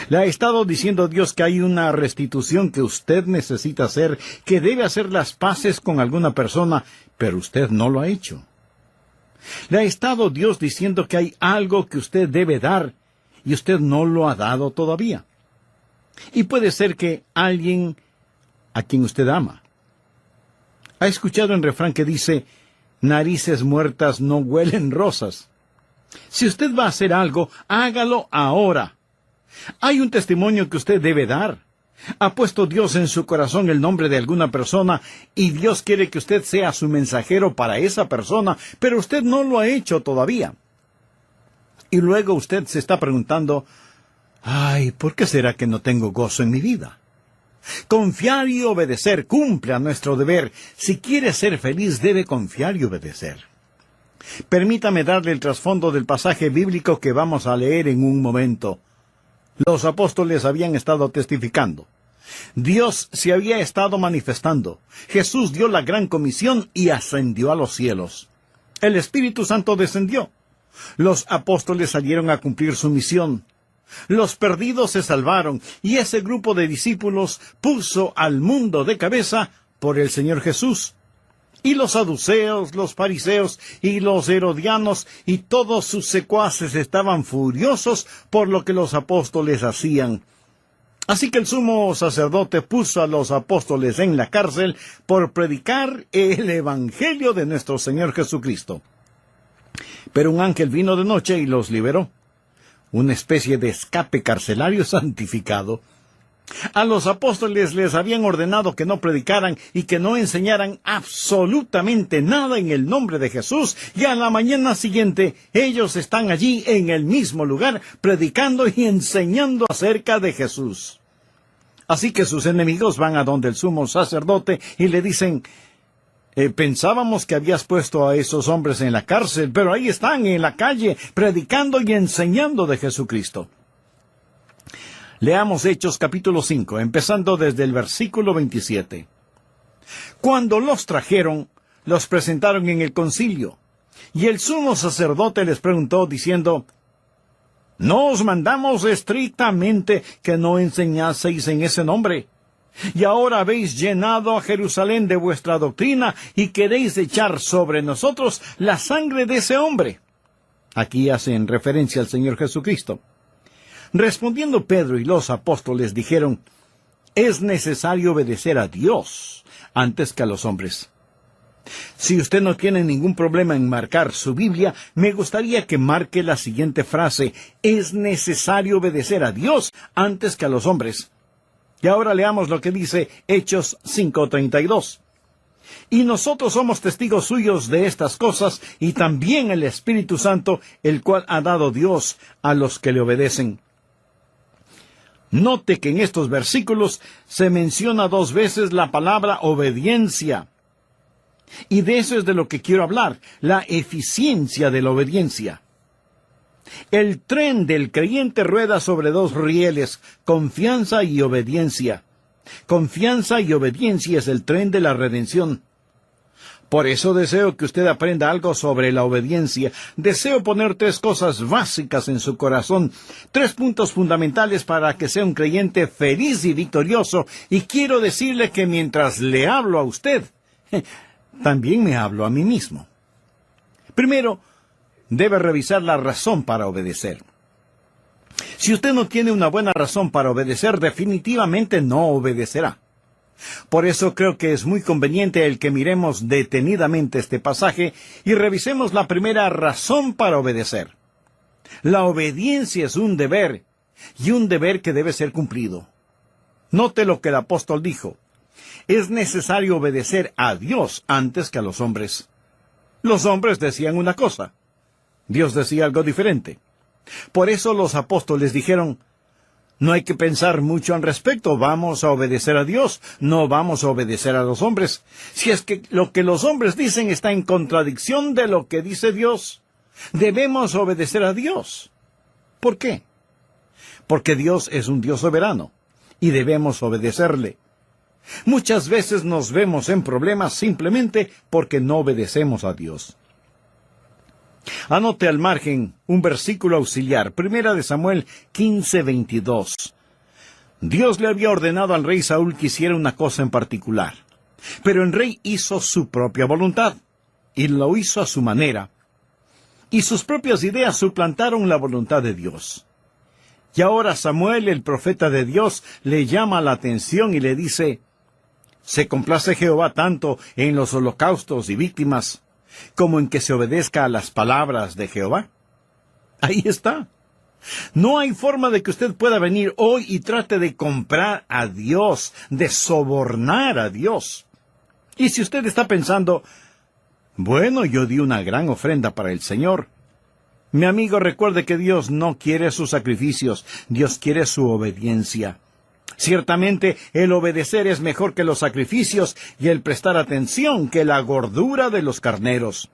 Le ha estado diciendo Dios que hay una restitución que usted necesita hacer, que debe hacer las paces con alguna persona, pero usted no lo ha hecho. Le ha estado Dios diciendo que hay algo que usted debe dar, y usted no lo ha dado todavía. Y puede ser que alguien a quien usted ama. ¿Ha escuchado el refrán que dice, narices muertas no huelen rosas? Si usted va a hacer algo, hágalo ahora. Hay un testimonio que usted debe dar. Ha puesto Dios en su corazón el nombre de alguna persona y Dios quiere que usted sea su mensajero para esa persona, pero usted no lo ha hecho todavía. Y luego usted se está preguntando, ay, ¿por qué será que no tengo gozo en mi vida? Confiar y obedecer, cumpla nuestro deber. Si quiere ser feliz, debe confiar y obedecer. Permítame darle el trasfondo del pasaje bíblico que vamos a leer en un momento. Los apóstoles habían estado testificando. Dios se había estado manifestando. Jesús dio la gran comisión y ascendió a los cielos. El Espíritu Santo descendió. Los apóstoles salieron a cumplir su misión. Los perdidos se salvaron y ese grupo de discípulos puso al mundo de cabeza por el Señor Jesús. Y los saduceos, los fariseos y los herodianos y todos sus secuaces estaban furiosos por lo que los apóstoles hacían. Así que el sumo sacerdote puso a los apóstoles en la cárcel por predicar el Evangelio de nuestro Señor Jesucristo. Pero un ángel vino de noche y los liberó. Una especie de escape carcelario santificado. A los apóstoles les habían ordenado que no predicaran y que no enseñaran absolutamente nada en el nombre de Jesús, y a la mañana siguiente ellos están allí en el mismo lugar predicando y enseñando acerca de Jesús. Así que sus enemigos van a donde el sumo sacerdote y le dicen, pensábamos que habías puesto a esos hombres en la cárcel, pero ahí están en la calle predicando y enseñando de Jesucristo. Leamos Hechos capítulo 5, empezando desde el versículo 27. Cuando los trajeron, los presentaron en el concilio, y el sumo sacerdote les preguntó, diciendo, ¿no os mandamos estrictamente que no enseñaseis en ese nombre? Y ahora habéis llenado a Jerusalén de vuestra doctrina, y queréis echar sobre nosotros la sangre de ese hombre. Aquí hacen referencia al Señor Jesucristo. Respondiendo Pedro y los apóstoles dijeron, es necesario obedecer a Dios antes que a los hombres. Si usted no tiene ningún problema en marcar su Biblia, me gustaría que marque la siguiente frase, es necesario obedecer a Dios antes que a los hombres. Y ahora leamos lo que dice Hechos 5:32. Y nosotros somos testigos suyos de estas cosas, y también el Espíritu Santo, el cual ha dado Dios a los que le obedecen. Note que en estos versículos se menciona 2 veces la palabra obediencia. Y de eso es de lo que quiero hablar, la eficiencia de la obediencia. El tren del creyente rueda sobre 2 rieles, confianza y obediencia. Confianza y obediencia es el tren de la redención. Por eso deseo que usted aprenda algo sobre la obediencia. Deseo poner 3 cosas básicas en su corazón, 3 puntos fundamentales para que sea un creyente feliz y victorioso. Y quiero decirle que mientras le hablo a usted, también me hablo a mí mismo. Primero, debe revisar la razón para obedecer. Si usted no tiene una buena razón para obedecer, definitivamente no obedecerá. Por eso creo que es muy conveniente el que miremos detenidamente este pasaje y revisemos la primera razón para obedecer. La obediencia es un deber, y un deber que debe ser cumplido. Note lo que el apóstol dijo. Es necesario obedecer a Dios antes que a los hombres. Los hombres decían una cosa. Dios decía algo diferente. Por eso los apóstoles dijeron, no hay que pensar mucho al respecto, vamos a obedecer a Dios, no vamos a obedecer a los hombres. Si es que lo que los hombres dicen está en contradicción de lo que dice Dios, debemos obedecer a Dios. ¿Por qué? Porque Dios es un Dios soberano, y debemos obedecerle. Muchas veces nos vemos en problemas simplemente porque no obedecemos a Dios. Anote al margen un versículo auxiliar, 1 Samuel 15:22. Dios le había ordenado al rey Saúl que hiciera una cosa en particular, pero el rey hizo su propia voluntad, y lo hizo a su manera, y sus propias ideas suplantaron la voluntad de Dios. Y ahora Samuel, el profeta de Dios, le llama la atención y le dice: ¿se complace Jehová tanto en los holocaustos y víctimas como en que se obedezca a las palabras de Jehová? Ahí está. No hay forma de que usted pueda venir hoy y trate de comprar a Dios, de sobornar a Dios. Y si usted está pensando: bueno, yo di una gran ofrenda para el Señor. Mi amigo, recuerde que Dios no quiere sus sacrificios, Dios quiere su obediencia. Ciertamente, el obedecer es mejor que los sacrificios y el prestar atención que la gordura de los carneros.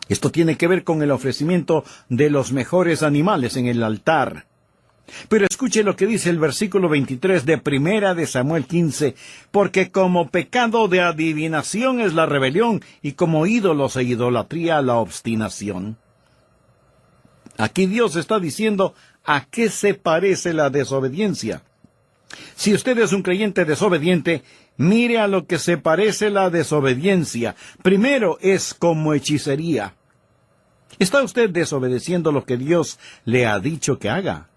Esto tiene que ver con el ofrecimiento de los mejores animales en el altar. Pero escuche lo que dice el versículo 23 de 1 Samuel 15, porque como pecado de adivinación es la rebelión, y como ídolos e idolatría la obstinación. Aquí Dios está diciendo a qué se parece la desobediencia. Si usted es un creyente desobediente, mire a lo que se parece la desobediencia. Primero, es como hechicería. ¿Está usted desobedeciendo lo que Dios le ha dicho que haga?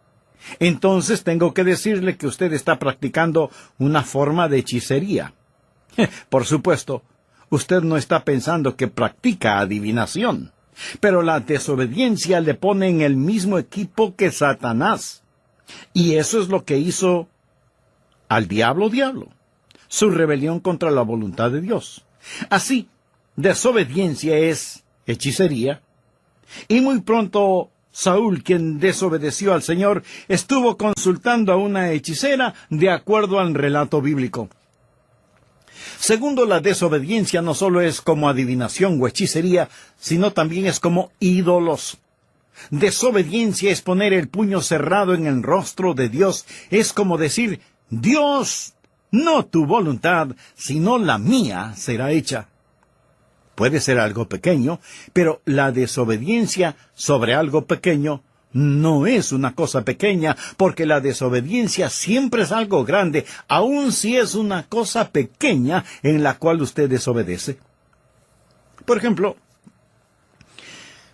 Entonces tengo que decirle que usted está practicando una forma de hechicería. Por supuesto, usted no está pensando que practica adivinación, pero la desobediencia le pone en el mismo equipo que Satanás. Y eso es lo que hizo al diablo, su rebelión contra la voluntad de Dios. Así, desobediencia es hechicería, y muy pronto Saúl, quien desobedeció al Señor, estuvo consultando a una hechicera de acuerdo al relato bíblico. Segundo, la desobediencia no solo es como adivinación o hechicería, sino también es como ídolos. Desobediencia es poner el puño cerrado en el rostro de Dios. Es como decir: Dios, no tu voluntad, sino la mía será hecha. Puede ser algo pequeño, pero la desobediencia sobre algo pequeño no es una cosa pequeña, porque la desobediencia siempre es algo grande, aun si es una cosa pequeña en la cual usted desobedece. Por ejemplo,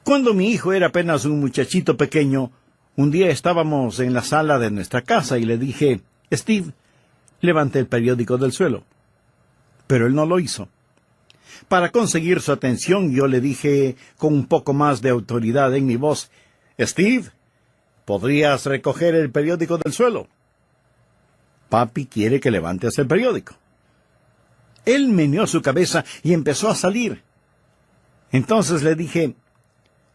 cuando mi hijo era apenas un muchachito pequeño, un día estábamos en la sala de nuestra casa y le dije: Steve, levante el periódico del suelo. Pero él no lo hizo. Para conseguir su atención, yo le dije con un poco más de autoridad en mi voz: Steve, ¿podrías recoger el periódico del suelo? Papi quiere que levantes el periódico. Él meneó su cabeza y empezó a salir. Entonces le dije: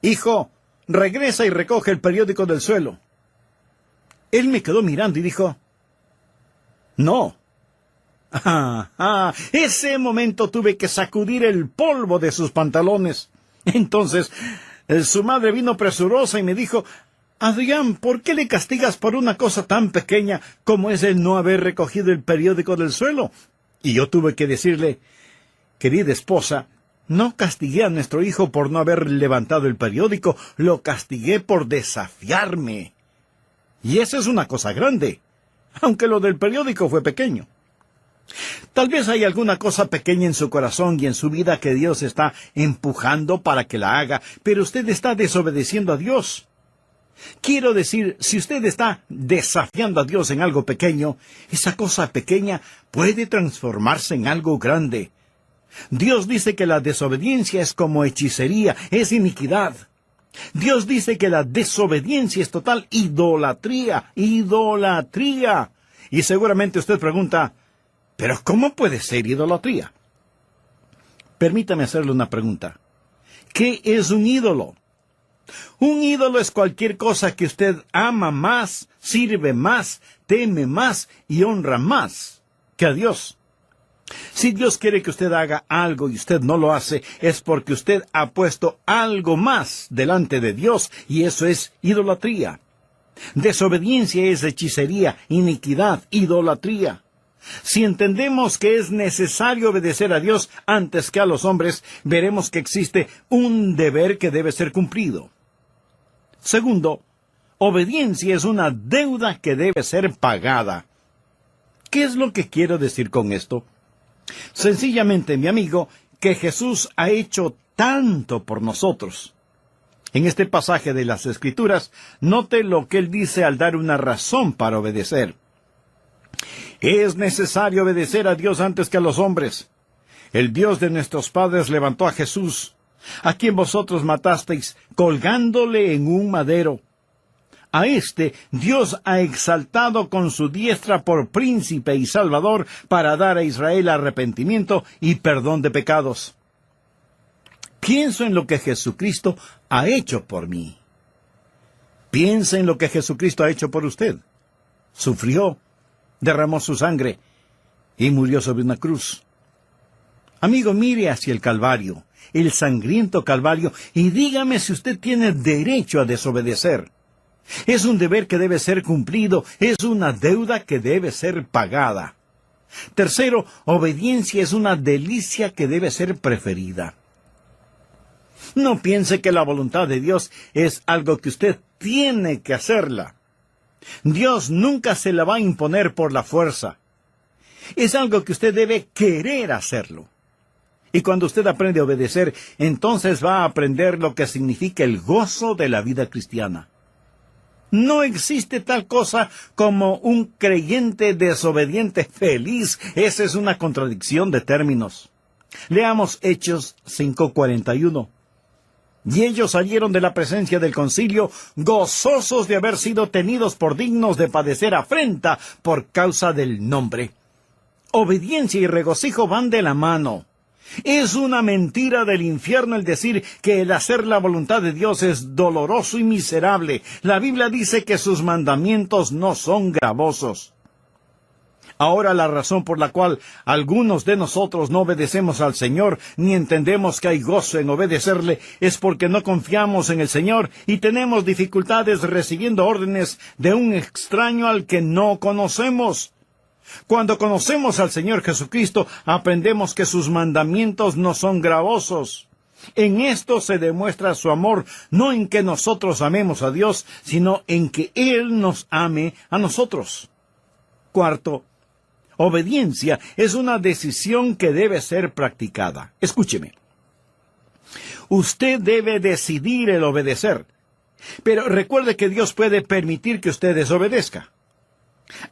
Hijo, regresa y recoge el periódico del suelo. Él me quedó mirando y dijo: No. Ese momento tuve que sacudir el polvo de sus pantalones. Entonces, su madre vino presurosa y me dijo: Adrián, ¿por qué le castigas por una cosa tan pequeña como es el no haber recogido el periódico del suelo? Y yo tuve que decirle: Querida esposa, no castigué a nuestro hijo por no haber levantado el periódico, lo castigué por desafiarme. Y esa es una cosa grande, aunque lo del periódico fue pequeño. Tal vez hay alguna cosa pequeña en su corazón y en su vida que Dios está empujando para que la haga, pero usted está desobedeciendo a Dios. Quiero decir, si usted está desafiando a Dios en algo pequeño, esa cosa pequeña puede transformarse en algo grande. Dios dice que la desobediencia es como hechicería, es iniquidad. Dios dice que la desobediencia es total idolatría. Y seguramente usted pregunta: ¿pero cómo puede ser idolatría? Permítame hacerle una pregunta. ¿Qué es un ídolo? Un ídolo es cualquier cosa que usted ama más, sirve más, teme más y honra más que a Dios. Si Dios quiere que usted haga algo y usted no lo hace, es porque usted ha puesto algo más delante de Dios, y eso es idolatría. Desobediencia es hechicería, iniquidad, idolatría. Si entendemos que es necesario obedecer a Dios antes que a los hombres, veremos que existe un deber que debe ser cumplido. Segundo, obediencia es una deuda que debe ser pagada. ¿Qué es lo que quiero decir con esto? Sencillamente, mi amigo, que Jesús ha hecho tanto por nosotros. En este pasaje de las Escrituras, note lo que él dice al dar una razón para obedecer. Es necesario obedecer a Dios antes que a los hombres. El Dios de nuestros padres levantó a Jesús, a quien vosotros matasteis, colgándole en un madero. A este Dios ha exaltado con su diestra por príncipe y salvador para dar a Israel arrepentimiento y perdón de pecados. Pienso en lo que Jesucristo ha hecho por mí. Piensa en lo que Jesucristo ha hecho por usted. Sufrió, derramó su sangre y murió sobre una cruz. Amigo, mire hacia el Calvario, el sangriento Calvario, y dígame si usted tiene derecho a desobedecer. Es un deber que debe ser cumplido, es una deuda que debe ser pagada. Tercero, obediencia es una delicia que debe ser preferida. No piense que la voluntad de Dios es algo que usted tiene que hacerla. Dios nunca se la va a imponer por la fuerza. Es algo que usted debe querer hacerlo. Y cuando usted aprende a obedecer, entonces va a aprender lo que significa el gozo de la vida cristiana. No existe tal cosa como un creyente desobediente feliz. Esa es una contradicción de términos. Leamos Hechos 5:41. Y ellos salieron de la presencia del concilio, gozosos de haber sido tenidos por dignos de padecer afrenta por causa del nombre. Obediencia y regocijo van de la mano. Es una mentira del infierno el decir que el hacer la voluntad de Dios es doloroso y miserable. La Biblia dice que sus mandamientos no son gravosos. Ahora la razón por la cual algunos de nosotros no obedecemos al Señor, ni entendemos que hay gozo en obedecerle, es porque no confiamos en el Señor y tenemos dificultades recibiendo órdenes de un extraño al que no conocemos. Cuando conocemos al Señor Jesucristo, aprendemos que sus mandamientos no son gravosos. En esto se demuestra su amor, no en que nosotros amemos a Dios, sino en que Él nos ame a nosotros. Cuarto, obediencia es una decisión que debe ser practicada. Escúcheme. Usted debe decidir el obedecer. Pero recuerde que Dios puede permitir que usted desobedezca.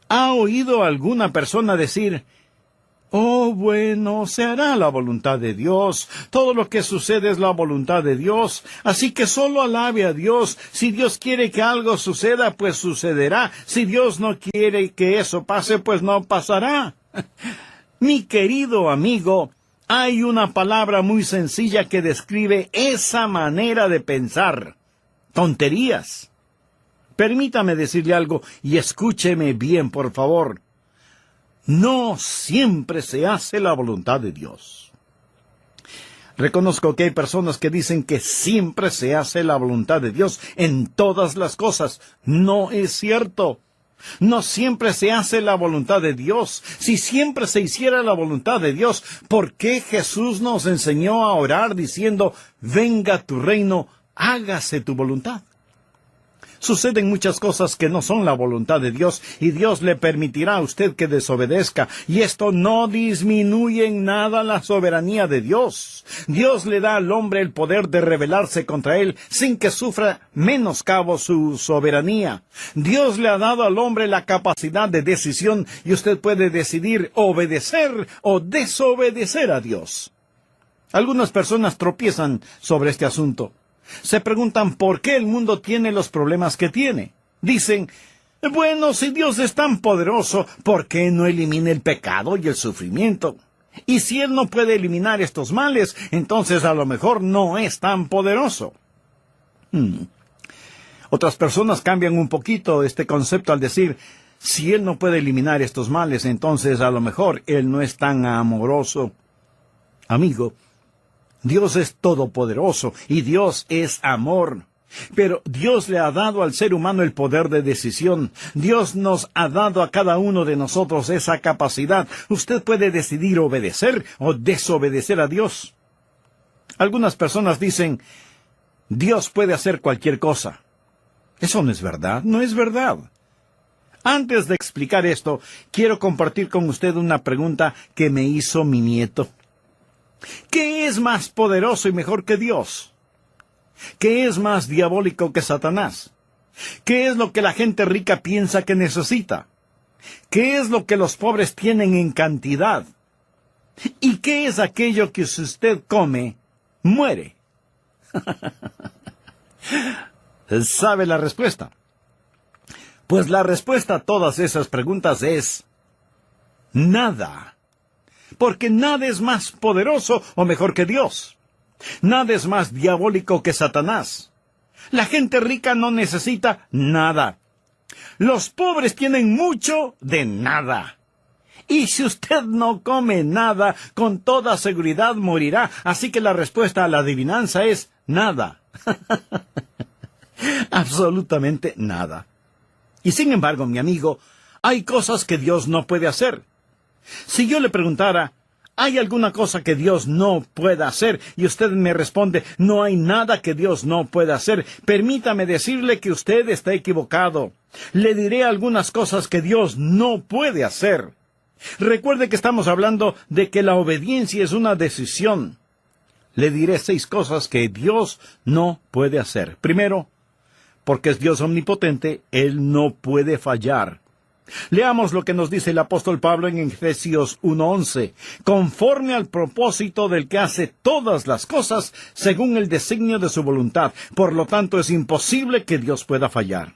¿Ha oído alguna persona decir: oh, bueno, se hará la voluntad de Dios, todo lo que sucede es la voluntad de Dios, así que solo alabe a Dios, si Dios quiere que algo suceda, pues sucederá, si Dios no quiere que eso pase, pues no pasará? Mi querido amigo, hay una palabra muy sencilla que describe esa manera de pensar: tonterías. Permítame decirle algo y escúcheme bien, por favor. No siempre se hace la voluntad de Dios. Reconozco que hay personas que dicen que siempre se hace la voluntad de Dios en todas las cosas. No es cierto. No siempre se hace la voluntad de Dios. Si siempre se hiciera la voluntad de Dios, ¿por qué Jesús nos enseñó a orar diciendo: venga tu reino, hágase tu voluntad? Suceden muchas cosas que no son la voluntad de Dios, y Dios le permitirá a usted que desobedezca, y esto no disminuye en nada la soberanía de Dios. Dios le da al hombre el poder de rebelarse contra él, sin que sufra menoscabo su soberanía. Dios le ha dado al hombre la capacidad de decisión, y usted puede decidir obedecer o desobedecer a Dios. Algunas personas tropiezan sobre este asunto. Se preguntan por qué el mundo tiene los problemas que tiene. Dicen: bueno, si Dios es tan poderoso, ¿por qué no elimina el pecado y el sufrimiento? Y si Él no puede eliminar estos males, entonces a lo mejor no es tan poderoso. Otras personas cambian un poquito este concepto al decir: si Él no puede eliminar estos males, entonces a lo mejor Él no es tan amoroso. Amigo, Dios es todopoderoso y Dios es amor. Pero Dios le ha dado al ser humano el poder de decisión. Dios nos ha dado a cada uno de nosotros esa capacidad. Usted puede decidir obedecer o desobedecer a Dios. Algunas personas dicen, Dios puede hacer cualquier cosa. Eso no es verdad, no es verdad. Antes de explicar esto, quiero compartir con usted una pregunta que me hizo mi nieto. ¿Qué es más poderoso y mejor que Dios? ¿Qué es más diabólico que Satanás? ¿Qué es lo que la gente rica piensa que necesita? ¿Qué es lo que los pobres tienen en cantidad? ¿Y qué es aquello que si usted come, muere? ¿Sabe la respuesta? Pues la respuesta a todas esas preguntas es nada. Porque nada es más poderoso o mejor que Dios. Nada es más diabólico que Satanás. La gente rica no necesita nada. Los pobres tienen mucho de nada. Y si usted no come nada, con toda seguridad morirá. Así que la respuesta a la adivinanza es nada. Absolutamente nada. Y sin embargo, mi amigo, hay cosas que Dios no puede hacer. Si yo le preguntara, ¿hay alguna cosa que Dios no pueda hacer? Y usted me responde, no hay nada que Dios no pueda hacer. Permítame decirle que usted está equivocado. Le diré algunas cosas que Dios no puede hacer. Recuerde que estamos hablando de que la obediencia es una decisión. Le diré 6 cosas que Dios no puede hacer. Primero, porque es Dios omnipotente, Él no puede fallar. Leamos lo que nos dice el apóstol Pablo en Efesios 1:11. Conforme al propósito del que hace todas las cosas según el designio de su voluntad. Por lo tanto, es imposible que Dios pueda fallar.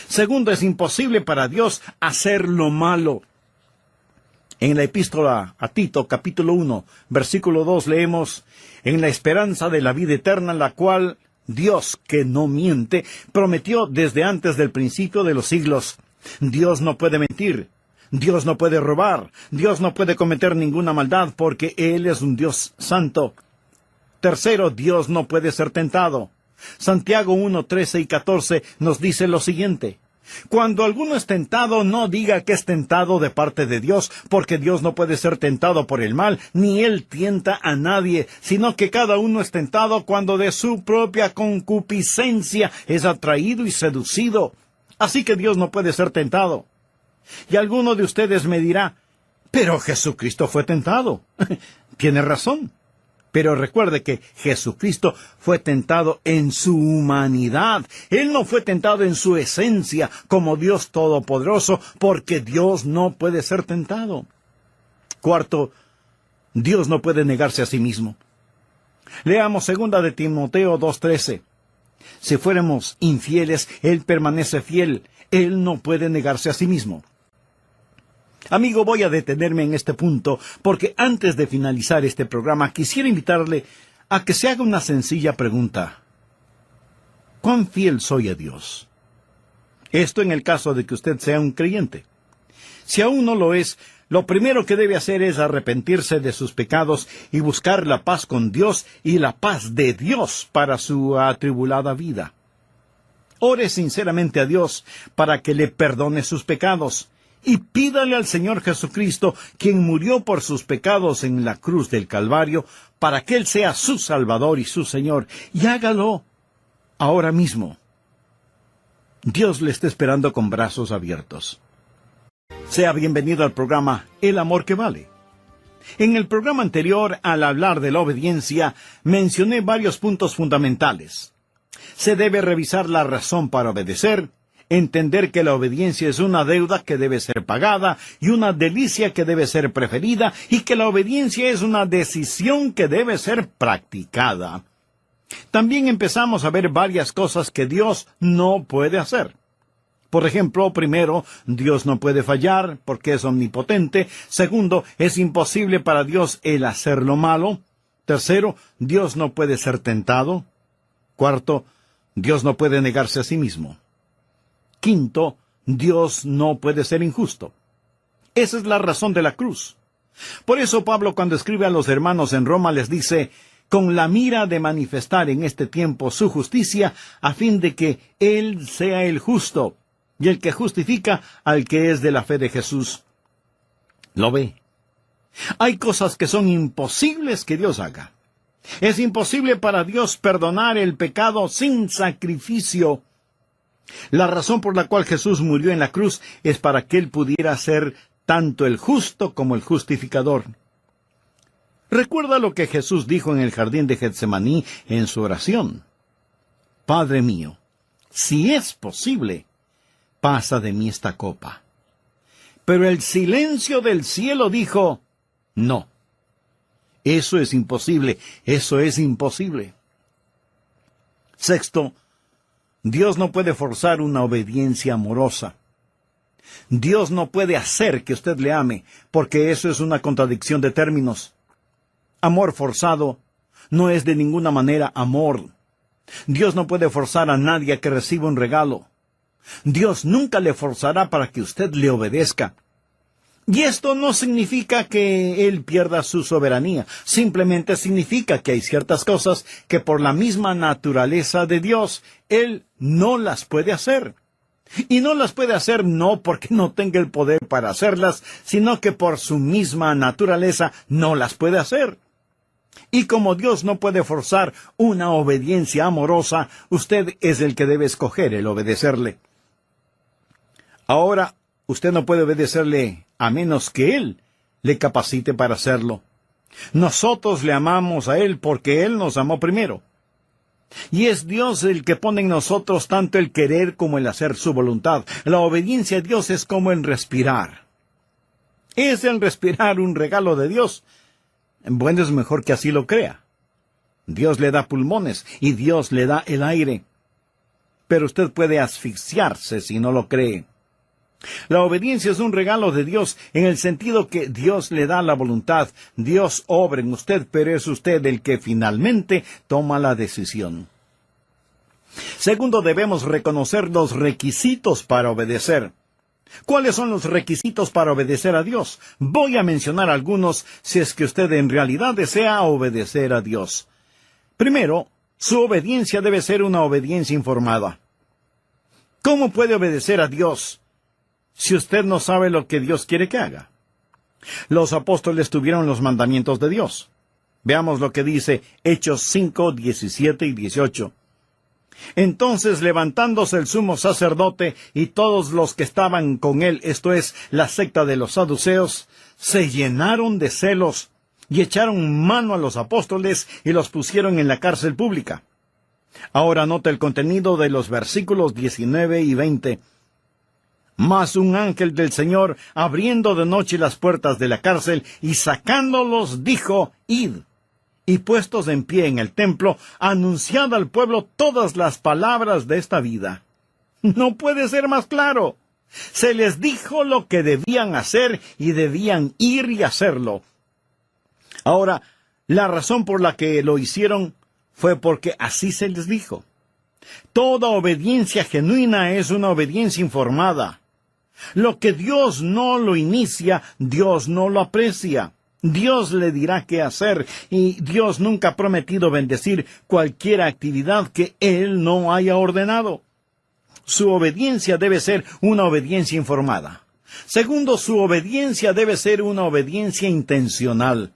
Segundo, es imposible para Dios hacer lo malo. En la epístola a Tito, capítulo 1, versículo 2, leemos, en la esperanza de la vida eterna, la cual Dios, que no miente, prometió desde antes del principio de los siglos. Dios no puede mentir, Dios no puede robar, Dios no puede cometer ninguna maldad porque Él es un Dios santo. Tercero, Dios no puede ser tentado. Santiago 1, 13 y 14 nos dice lo siguiente. Cuando alguno es tentado, no diga que es tentado de parte de Dios, porque Dios no puede ser tentado por el mal, ni Él tienta a nadie, sino que cada uno es tentado cuando de su propia concupiscencia es atraído y seducido. Así que Dios no puede ser tentado. Y alguno de ustedes me dirá, pero Jesucristo fue tentado. Tiene razón. Pero recuerde que Jesucristo fue tentado en su humanidad. Él no fue tentado en su esencia como Dios Todopoderoso, porque Dios no puede ser tentado. Cuarto, Dios no puede negarse a sí mismo. Leamos 2 de Timoteo 2:13. Si fuéramos infieles, Él permanece fiel. Él no puede negarse a sí mismo. Amigo, voy a detenerme en este punto, porque antes de finalizar este programa, quisiera invitarle a que se haga una sencilla pregunta. ¿Cuán fiel soy a Dios? Esto en el caso de que usted sea un creyente. Si aún no lo es, lo primero que debe hacer es arrepentirse de sus pecados y buscar la paz con Dios y la paz de Dios para su atribulada vida. Ore sinceramente a Dios para que le perdone sus pecados. Y pídale al Señor Jesucristo, quien murió por sus pecados en la cruz del Calvario, para que Él sea su Salvador y su Señor. Y hágalo ahora mismo. Dios le está esperando con brazos abiertos. Sea bienvenido al programa El Amor que Vale. En el programa anterior, al hablar de la obediencia, mencioné varios puntos fundamentales. Se debe revisar la razón para obedecer, entender que la obediencia es una deuda que debe ser pagada y una delicia que debe ser preferida, y que la obediencia es una decisión que debe ser practicada. También empezamos a ver varias cosas que Dios no puede hacer. Por ejemplo, primero, Dios no puede fallar porque es omnipotente. Segundo, es imposible para Dios el hacer lo malo. Tercero, Dios no puede ser tentado. Cuarto, Dios no puede negarse a sí mismo. Quinto, Dios no puede ser injusto. Esa es la razón de la cruz. Por eso Pablo, cuando escribe a los hermanos en Roma, les dice con la mira de manifestar en este tiempo su justicia, a fin de que Él sea el justo y el que justifica al que es de la fe de Jesús. ¿Lo ve? Hay cosas que son imposibles que Dios haga. Es imposible para Dios perdonar el pecado sin sacrificio. La razón por la cual Jesús murió en la cruz es para que Él pudiera ser tanto el justo como el justificador. Recuerda lo que Jesús dijo en el jardín de Getsemaní en su oración. Padre mío, si es posible, pasa de mí esta copa. Pero el silencio del cielo dijo, no. Eso es imposible, eso es imposible. Sexto, Dios no puede forzar una obediencia amorosa. Dios no puede hacer que usted le ame, porque eso es una contradicción de términos. Amor forzado no es de ninguna manera amor. Dios no puede forzar a nadie a que reciba un regalo. Dios nunca le forzará para que usted le obedezca. Y esto no significa que Él pierda su soberanía. Simplemente significa que hay ciertas cosas que por la misma naturaleza de Dios, Él no las puede hacer. Y no las puede hacer no porque no tenga el poder para hacerlas, sino que por su misma naturaleza no las puede hacer. Y como Dios no puede forzar una obediencia amorosa, usted es el que debe escoger el obedecerle. Ahora, usted no puede obedecerle a menos que Él le capacite para hacerlo. Nosotros le amamos a Él porque Él nos amó primero. Y es Dios el que pone en nosotros tanto el querer como el hacer su voluntad. La obediencia a Dios es como el respirar. ¿Es el respirar un regalo de Dios? Bueno, es mejor que así lo crea. Dios le da pulmones y Dios le da el aire. Pero usted puede asfixiarse si no lo cree. La obediencia es un regalo de Dios en el sentido que Dios le da la voluntad. Dios obra en usted, pero es usted el que finalmente toma la decisión. Segundo, debemos reconocer los requisitos para obedecer. ¿Cuáles son los requisitos para obedecer a Dios? Voy a mencionar algunos si es que usted en realidad desea obedecer a Dios. Primero, su obediencia debe ser una obediencia informada. ¿Cómo puede obedecer a Dios si usted no sabe lo que Dios quiere que haga? Los apóstoles tuvieron los mandamientos de Dios. Veamos lo que dice Hechos 5, 17 y 18. Entonces, levantándose el sumo sacerdote y todos los que estaban con él, esto es, la secta de los saduceos, se llenaron de celos y echaron mano a los apóstoles y los pusieron en la cárcel pública. Ahora nota el contenido de los versículos 19 y 20. Mas un ángel del Señor, abriendo de noche las puertas de la cárcel y sacándolos, dijo, id. Y puestos en pie en el templo, anunciad al pueblo todas las palabras de esta vida. No puede ser más claro. Se les dijo lo que debían hacer y debían ir y hacerlo. Ahora, la razón por la que lo hicieron fue porque así se les dijo. Toda obediencia genuina es una obediencia informada. Lo que Dios no lo inicia, Dios no lo aprecia. Dios le dirá qué hacer, y Dios nunca ha prometido bendecir cualquier actividad que Él no haya ordenado. Su obediencia debe ser una obediencia informada. Segundo, su obediencia debe ser una obediencia intencional.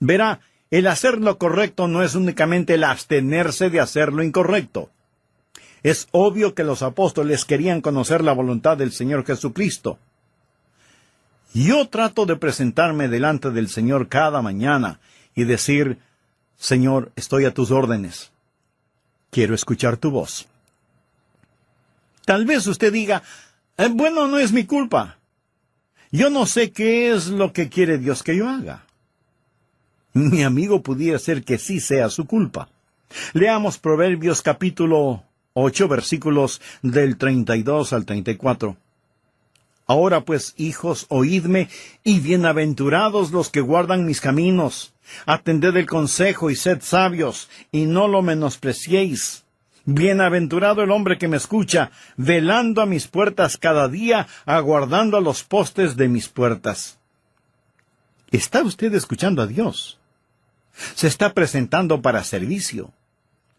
Verá, el hacer lo correcto no es únicamente el abstenerse de hacer lo incorrecto. Es obvio que los apóstoles querían conocer la voluntad del Señor Jesucristo. Yo trato de presentarme delante del Señor cada mañana y decir, Señor, estoy a tus órdenes. Quiero escuchar tu voz. Tal vez usted diga, bueno, no es mi culpa. Yo no sé qué es lo que quiere Dios que yo haga. Mi amigo, pudiera ser que sí sea su culpa. Leamos Proverbios capítulo 8, versículos del 32 al 34. Ahora pues, hijos, oídme, y bienaventurados los que guardan mis caminos. Atended el consejo y sed sabios, y no lo menospreciéis. Bienaventurado el hombre que me escucha, velando a mis puertas cada día, aguardando a los postes de mis puertas. ¿Está usted escuchando a Dios? Se está presentando para servicio.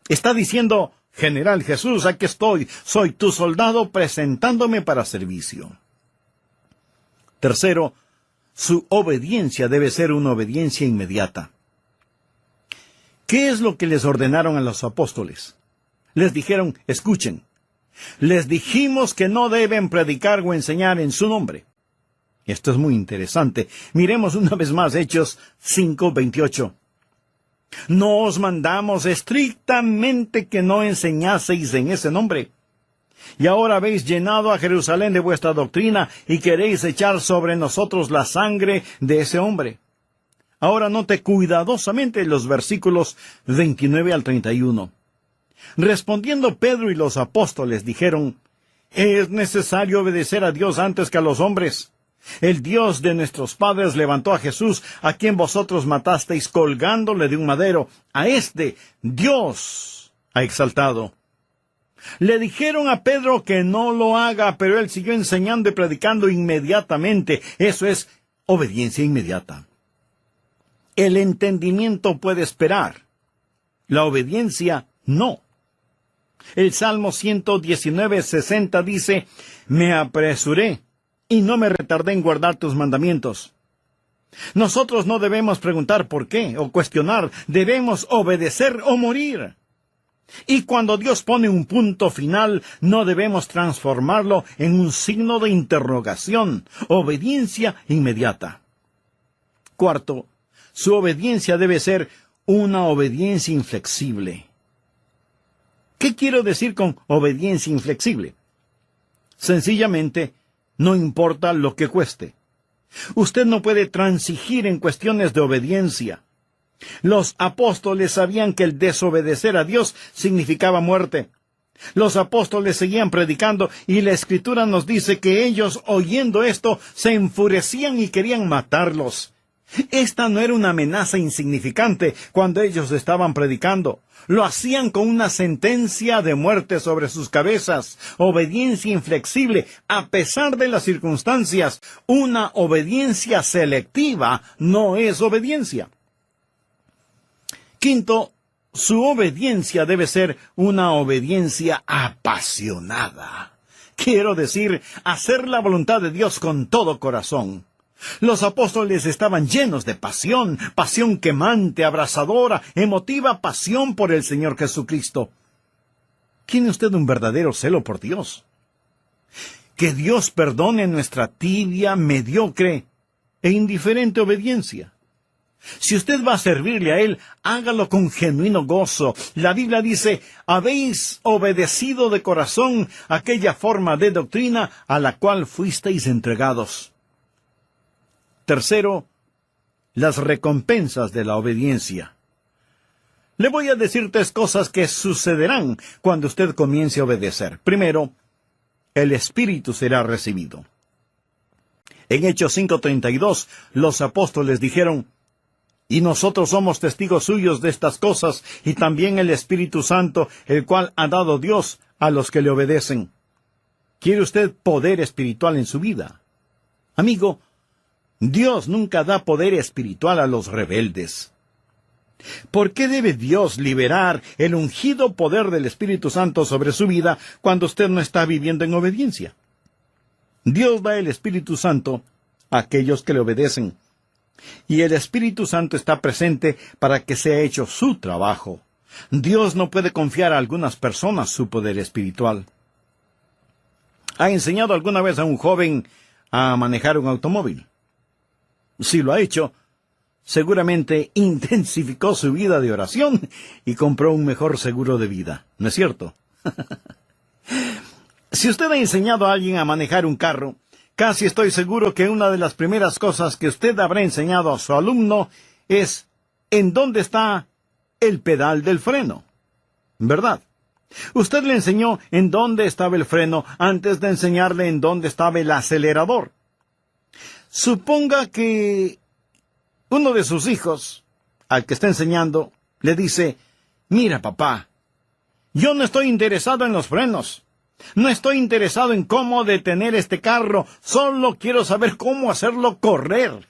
Está diciendo, General Jesús, aquí estoy, soy tu soldado presentándome para servicio. Tercero, su obediencia debe ser una obediencia inmediata. ¿Qué es lo que les ordenaron a los apóstoles? Les dijeron, escuchen, les dijimos que no deben predicar o enseñar en su nombre. Esto es muy interesante. Miremos una vez más Hechos 5:28. No os mandamos estrictamente que no enseñaseis en ese nombre. Y ahora habéis llenado a Jerusalén de vuestra doctrina y queréis echar sobre nosotros la sangre de ese hombre. Ahora note cuidadosamente los versículos 29 al 31. Respondiendo Pedro y los apóstoles dijeron, es necesario obedecer a Dios antes que a los hombres. El Dios de nuestros padres levantó a Jesús, a quien vosotros matasteis colgándole de un madero. A este Dios ha exaltado. Le dijeron a Pedro que no lo haga, pero él siguió enseñando y predicando inmediatamente. Eso es obediencia inmediata. El entendimiento puede esperar. La obediencia no. El Salmo 119:60 dice, me apresuré y no me retardé en guardar tus mandamientos. Nosotros no debemos preguntar por qué o cuestionar, debemos obedecer o morir. Y cuando Dios pone un punto final, no debemos transformarlo en un signo de interrogación, obediencia inmediata. Cuarto, su obediencia debe ser una obediencia inflexible. ¿Qué quiero decir con obediencia inflexible? Sencillamente, no importa lo que cueste. Usted no puede transigir en cuestiones de obediencia. Los apóstoles sabían que el desobedecer a Dios significaba muerte. Los apóstoles seguían predicando y la Escritura nos dice que ellos, oyendo esto, se enfurecían y querían matarlos. Esta no era una amenaza insignificante cuando ellos estaban predicando. Lo hacían con una sentencia de muerte sobre sus cabezas. Obediencia inflexible, a pesar de las circunstancias. Una obediencia selectiva no es obediencia. Quinto, su obediencia debe ser una obediencia apasionada. Quiero decir, hacer la voluntad de Dios con todo corazón. Los apóstoles estaban llenos de pasión, pasión quemante, abrasadora, emotiva pasión por el Señor Jesucristo. ¿Tiene usted un verdadero celo por Dios? Que Dios perdone nuestra tibia, mediocre e indiferente obediencia. Si usted va a servirle a Él, hágalo con genuino gozo. La Biblia dice, habéis obedecido de corazón aquella forma de doctrina a la cual fuisteis entregados. Tercero, las recompensas de la obediencia. Le voy a decir tres cosas que sucederán cuando usted comience a obedecer. Primero, el Espíritu será recibido. En Hechos 5:32, los apóstoles dijeron, y nosotros somos testigos suyos de estas cosas, y también el Espíritu Santo, el cual ha dado Dios a los que le obedecen. ¿Quiere usted poder espiritual en su vida? Amigo, Dios nunca da poder espiritual a los rebeldes. ¿Por qué debe Dios liberar el ungido poder del Espíritu Santo sobre su vida cuando usted no está viviendo en obediencia? Dios da el Espíritu Santo a aquellos que le obedecen. Y el Espíritu Santo está presente para que sea hecho su trabajo. Dios no puede confiar a algunas personas su poder espiritual. ¿Ha enseñado alguna vez a un joven a manejar un automóvil? Si lo ha hecho, seguramente intensificó su vida de oración y compró un mejor seguro de vida. ¿No es cierto? Si usted ha enseñado a alguien a manejar un carro, casi estoy seguro que una de las primeras cosas que usted habrá enseñado a su alumno es en dónde está el pedal del freno. ¿Verdad? Usted le enseñó en dónde estaba el freno antes de enseñarle en dónde estaba el acelerador. Suponga que uno de sus hijos, al que está enseñando, le dice, mira papá, yo no estoy interesado en los frenos. No estoy interesado en cómo detener este carro, solo quiero saber cómo hacerlo correr.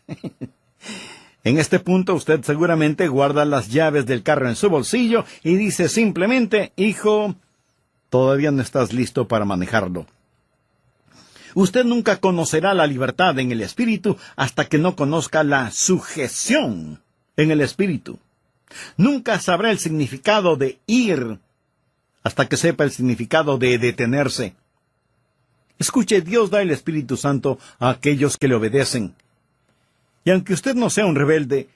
En este punto usted seguramente guarda las llaves del carro en su bolsillo y dice simplemente, hijo, todavía no estás listo para manejarlo. Usted nunca conocerá la libertad en el Espíritu hasta que no conozca la sujeción en el Espíritu. Nunca sabrá el significado de ir hasta que sepa el significado de detenerse. Escuche, Dios da el Espíritu Santo a aquellos que le obedecen. Y aunque usted no sea un rebelde,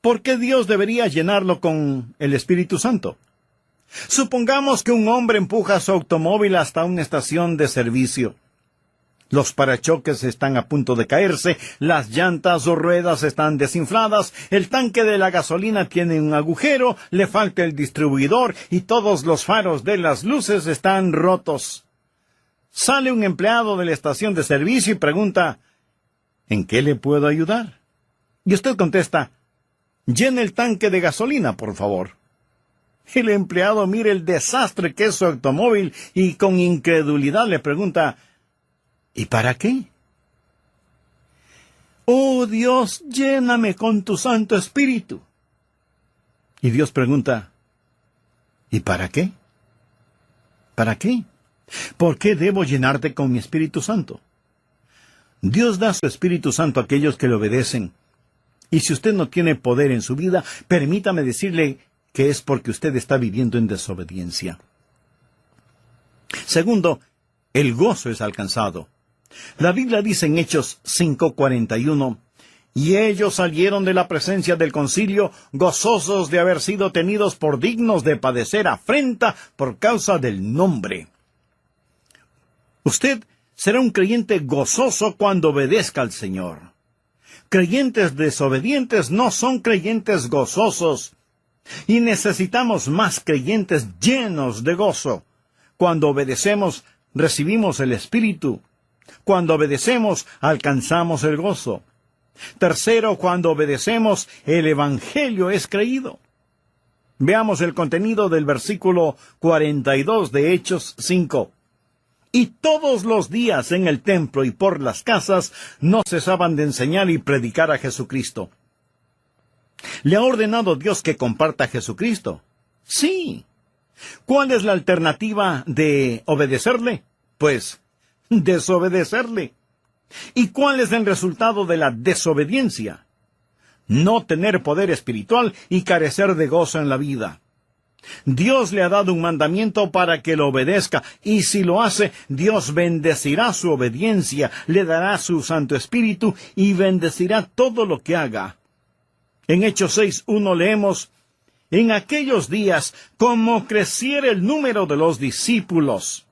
¿por qué Dios debería llenarlo con el Espíritu Santo? Supongamos que un hombre empuja su automóvil hasta una estación de servicio. Los parachoques están a punto de caerse, las llantas o ruedas están desinfladas, el tanque de la gasolina tiene un agujero, le falta el distribuidor y todos los faros de las luces están rotos. Sale un empleado de la estación de servicio y pregunta, ¿en qué le puedo ayudar? Y usted contesta, llene el tanque de gasolina, por favor. El empleado mira el desastre que es su automóvil y con incredulidad le pregunta, ¿y para qué? Oh Dios, lléname con tu Santo Espíritu. Y Dios pregunta, ¿y para qué? ¿Para qué? ¿Por qué debo llenarte con mi Espíritu Santo? Dios da su Espíritu Santo a aquellos que le obedecen. Y si usted no tiene poder en su vida, permítame decirle que es porque usted está viviendo en desobediencia. Segundo, el gozo es alcanzado. La Biblia dice en Hechos 5:41, y ellos salieron de la presencia del concilio gozosos de haber sido tenidos por dignos de padecer afrenta por causa del nombre. Usted será un creyente gozoso cuando obedezca al Señor. Creyentes desobedientes no son creyentes gozosos. Y necesitamos más creyentes llenos de gozo. Cuando obedecemos, recibimos el Espíritu. Cuando obedecemos, alcanzamos el gozo. Tercero, cuando obedecemos, el Evangelio es creído. Veamos el contenido del versículo 42 de Hechos 5. Y todos los días en el templo y por las casas no cesaban de enseñar y predicar a Jesucristo. ¿Le ha ordenado Dios que comparta a Jesucristo? Sí. ¿Cuál es la alternativa de obedecerle? Pues, desobedecerle. ¿Y cuál es el resultado de la desobediencia? No tener poder espiritual y carecer de gozo en la vida. Dios le ha dado un mandamiento para que lo obedezca, y si lo hace, Dios bendecirá su obediencia, le dará su Santo Espíritu y bendecirá todo lo que haga. En Hechos 6:1 leemos, en aquellos días, como creciera el número de los discípulos.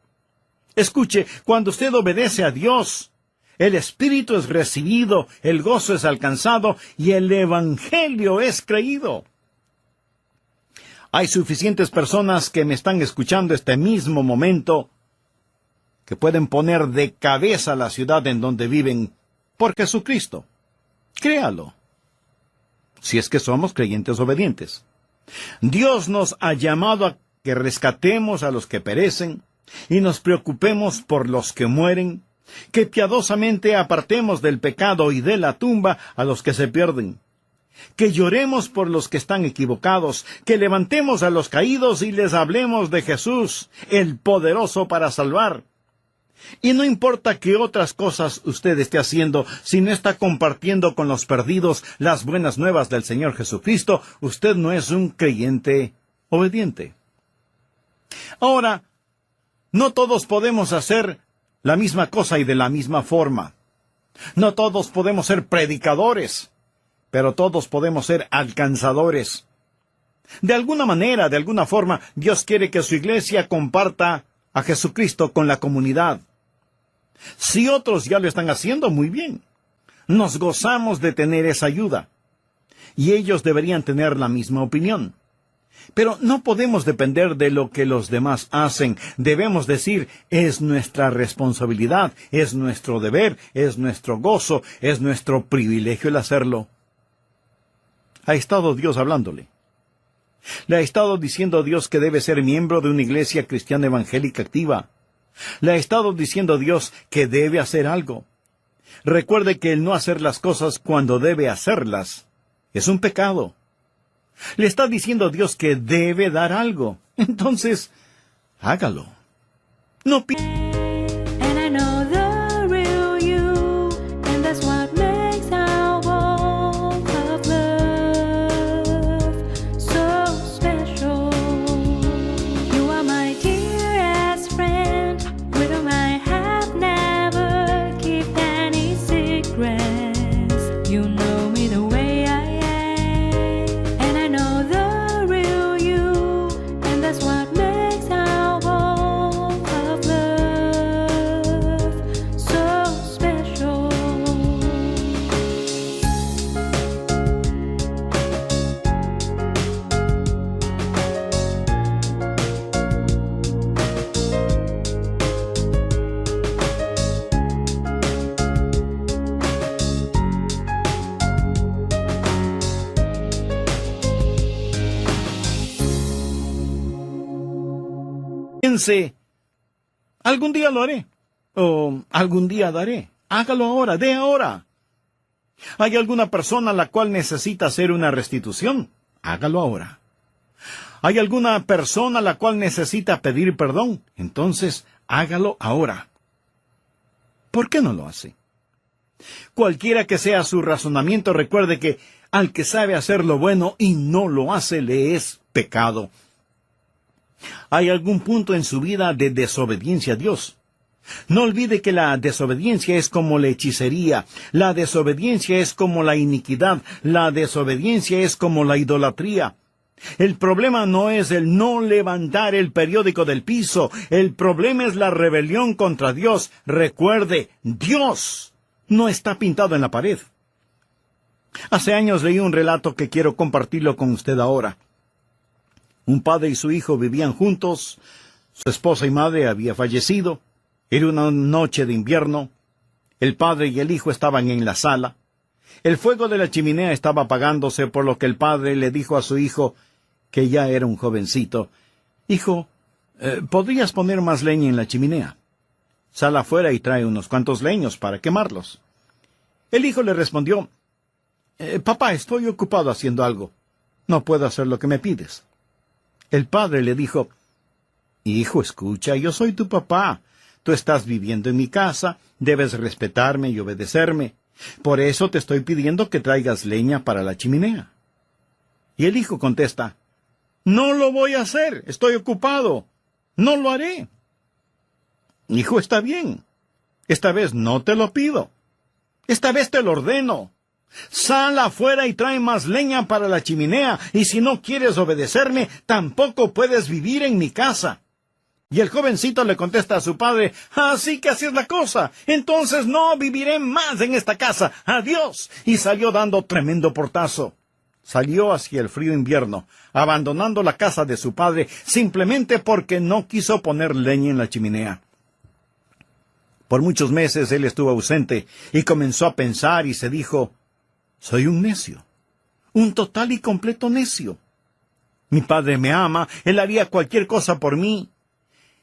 Escuche, cuando usted obedece a Dios, el Espíritu es recibido, el gozo es alcanzado y el Evangelio es creído. Hay suficientes personas que me están escuchando este mismo momento que pueden poner de cabeza la ciudad en donde viven por Jesucristo. Créalo. Si es que somos creyentes obedientes. Dios nos ha llamado a que rescatemos a los que perecen y nos preocupemos por los que mueren, que piadosamente apartemos del pecado y de la tumba a los que se pierden, que lloremos por los que están equivocados, que levantemos a los caídos y les hablemos de Jesús, el poderoso para salvar. Y no importa qué otras cosas usted esté haciendo, si no está compartiendo con los perdidos las buenas nuevas del Señor Jesucristo, usted no es un creyente obediente. Ahora, no todos podemos hacer la misma cosa y de la misma forma. No todos podemos ser predicadores, pero todos podemos ser alcanzadores. De alguna manera, de alguna forma, Dios quiere que su iglesia comparta a Jesucristo con la comunidad. Si otros ya lo están haciendo, muy bien. Nos gozamos de tener esa ayuda. Y ellos deberían tener la misma opinión. Pero no podemos depender de lo que los demás hacen. Debemos decir, es nuestra responsabilidad, es nuestro deber, es nuestro gozo, es nuestro privilegio el hacerlo. Ha estado Dios hablándole. Le ha estado diciendo a Dios que debe ser miembro de una iglesia cristiana evangélica activa. Le ha estado diciendo a Dios que debe hacer algo. Recuerde que el no hacer las cosas cuando debe hacerlas Es un pecado. Le está diciendo a Dios que debe dar algo. Entonces, hágalo. No pi- And I know the real you, and that's what makes our walk of love so special. You are my dearest friend, with whom I have never kept any secrets. You know me the way I am, and I know the real you, and that's what makes our walk of love so special. Piense, algún día lo haré. O algún día daré. Hágalo ahora, dé ahora. ¿Hay alguna persona a la cual necesita hacer una restitución? Hágalo ahora. ¿Hay alguna persona a la cual necesita pedir perdón? Entonces, hágalo ahora. ¿Por qué no lo hace? Cualquiera que sea su razonamiento, recuerde que al que sabe hacer lo bueno y no lo hace, le es pecado. ¿Hay algún punto en su vida de desobediencia a Dios? No olvide que la desobediencia es como la hechicería, la desobediencia es como la iniquidad, la desobediencia es como la idolatría. El problema no es el no levantar el periódico del piso, el problema es la rebelión contra Dios. Recuerde, Dios no está pintado en la pared. Hace años leí un relato que quiero compartirlo con usted ahora. Un padre y su hijo vivían juntos, su esposa y madre habían fallecido, era una noche de invierno, el padre y el hijo estaban en la sala, el fuego de la chimenea estaba apagándose, por lo que el padre le dijo a su hijo, que ya era un jovencito, «Hijo, ¿podrías poner más leña en la chimenea? Sal afuera y trae unos cuantos leños para quemarlos». El hijo le respondió, «Papá, estoy ocupado haciendo algo, no puedo hacer lo que me pides». El padre le dijo, «Hijo, escucha, yo soy tu papá. Tú estás viviendo en mi casa, debes respetarme y obedecerme. Por eso te estoy pidiendo que traigas leña para la chimenea». Y el hijo contesta, «No lo voy a hacer, estoy ocupado. No lo haré». «Hijo, está bien. Esta vez no te lo pido. Esta vez te lo ordeno. Sal afuera y trae más leña para la chimenea, y si no quieres obedecerme, tampoco puedes vivir en mi casa». Y el jovencito le contesta a su padre, «Así que así es la cosa. Entonces no viviré más en esta casa. Adiós». Y salió dando tremendo portazo. Salió hacia el frío invierno, abandonando la casa de su padre, simplemente porque no quiso poner leña en la chimenea. Por muchos meses él estuvo ausente, y comenzó a pensar y se dijo, «Soy un necio, un total y completo necio. Mi padre me ama, él haría cualquier cosa por mí.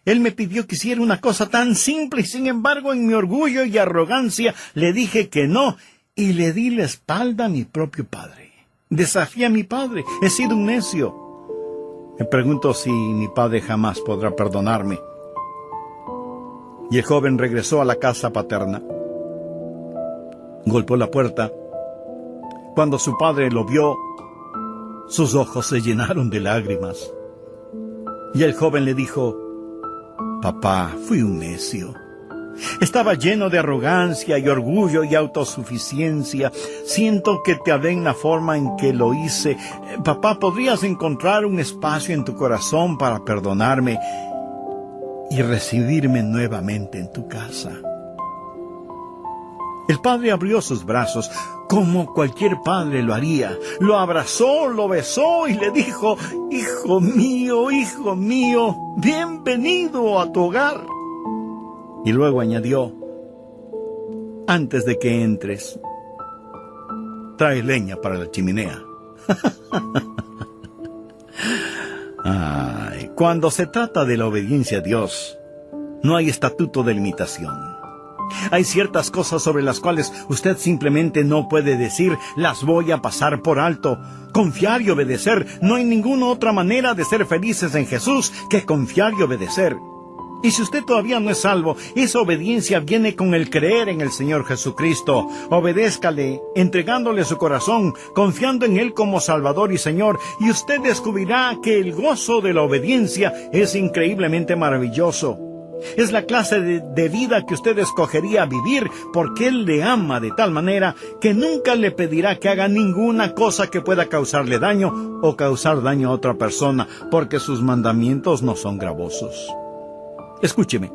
Él me pidió que hiciera una cosa tan simple y sin embargo en mi orgullo y arrogancia le dije que no y le di la espalda a mi propio padre. Desafié a mi padre, he sido un necio. Me pregunto si mi padre jamás podrá perdonarme». Y el joven regresó a la casa paterna. Golpeó la puerta. Cuando su padre lo vio, sus ojos se llenaron de lágrimas. Y el joven le dijo, «Papá, fui un necio. Estaba lleno de arrogancia y orgullo y autosuficiencia. Siento que te hablé en la forma en que lo hice. Papá, ¿podrías encontrar un espacio en tu corazón para perdonarme y recibirme nuevamente en tu casa?» El padre abrió sus brazos, como cualquier padre lo haría. Lo abrazó, lo besó y le dijo, hijo mío, bienvenido a tu hogar». Y luego añadió, «Antes de que entres, trae leña para la chimenea». Cuando se trata de la obediencia a Dios, no hay estatuto de limitación. Hay ciertas cosas sobre las cuales usted simplemente no puede decir, las voy a pasar por alto. Confiar y obedecer. No hay ninguna otra manera de ser felices en Jesús que confiar y obedecer. Y si usted todavía no es salvo, esa obediencia viene con el creer en el Señor Jesucristo. Obedézcale, entregándole su corazón, confiando en Él como Salvador y Señor, y usted descubrirá que el gozo de la obediencia es increíblemente maravilloso. Es la clase de vida que usted escogería vivir, porque Él le ama de tal manera que nunca le pedirá que haga ninguna cosa que pueda causarle daño o causar daño a otra persona, porque sus mandamientos no son gravosos. Escúcheme.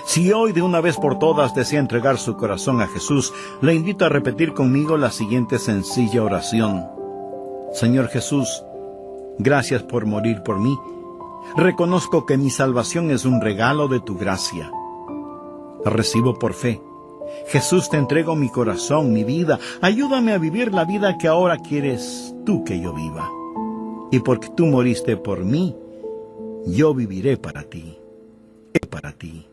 Si hoy de una vez por todas desea entregar su corazón a Jesús, le invito a repetir conmigo la siguiente sencilla oración. Señor Jesús, gracias por morir por mí. Reconozco que mi salvación es un regalo de tu gracia. La recibo por fe. Jesús, te entrego mi corazón, mi vida. Ayúdame a vivir la vida que ahora quieres tú que yo viva. Y porque tú moriste por mí, yo viviré para ti. Para ti.